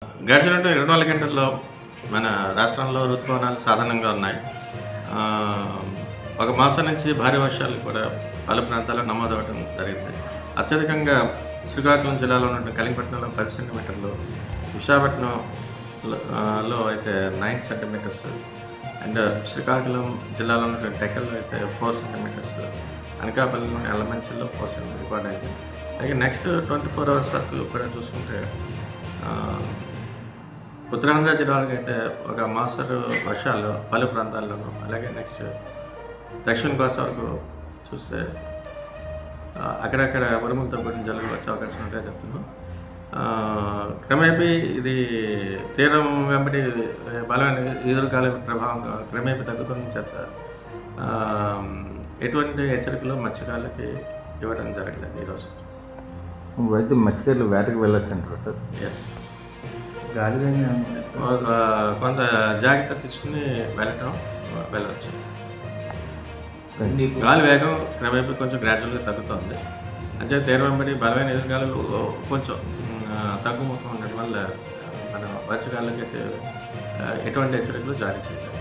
గడిచిన 24 గంటల్లో మన రాష్ట్రంలో ఋతుపవనాలు సాధారణంగా ఉన్నాయి. ఒక మాసం నుంచి భారీ వర్షాలు కూడా పలు ప్రాంతాల్లో నమోదవ్వడం జరిగింది. అత్యధికంగా శ్రీకాకుళం జిల్లాలో ఉన్న కలింగపట్నంలో 10 సెంటీమీటర్లు, విశాఖపట్నంలో అయితే 9 సెంటీమీటర్స్ అండ్ శ్రీకాకుళం జిల్లాలో ఉన్న టెక్కల్లో అయితే 4 సెంటీమీటర్స్, అనకాపల్లిలోని ఎల్లమంచిలో 4 సెంటీమీటర్ రికార్డ్ అయింది. అలాగే నెక్స్ట్ 24 అవర్స్ వరకు కూడా చూసుకుంటే ఉత్తరాంధ్ర జిల్లాలకు అయితే ఒక మోస్తరు వర్షాలు పలు ప్రాంతాల్లోనూ, అలాగే నెక్స్ట్ దక్షిణ కోస్తా వరకు చూస్తే అక్కడక్కడ ఉరుములతో కూడిన జల్లులు వచ్చే అవకాశం ఉంటాయని చెప్తున్నాం. క్రమేపీ ఇది తీరం వెంబడి బలమైన ఈదురుగాలి ప్రభావంగా క్రమేపీ తగ్గుతున్న చేత ఎటువంటి హెచ్చరికలు మత్స్యకారులకి ఇవ్వడం జరగలేదు ఈరోజు. అయితే మత్స్యకారులు వేటకు వెళ్ళొచ్చు అంటారు సార్? ఎస్, గాలి కొంత జాగ్రత్త తీసుకుని వెళ్ళవచ్చు. గాలి వేగం క్రమేపీ కొంచెం గ్రాడ్యువల్గా తగ్గుతుంది. అంటే తీరం వెంబడి బలమైన ఎదురుగాలు కొంచెం తగ్గుముఖం ఉండడం వల్ల మన మత్స్యకారులకి ఎటువంటి హెచ్చరికలు జారీ చేయాలి.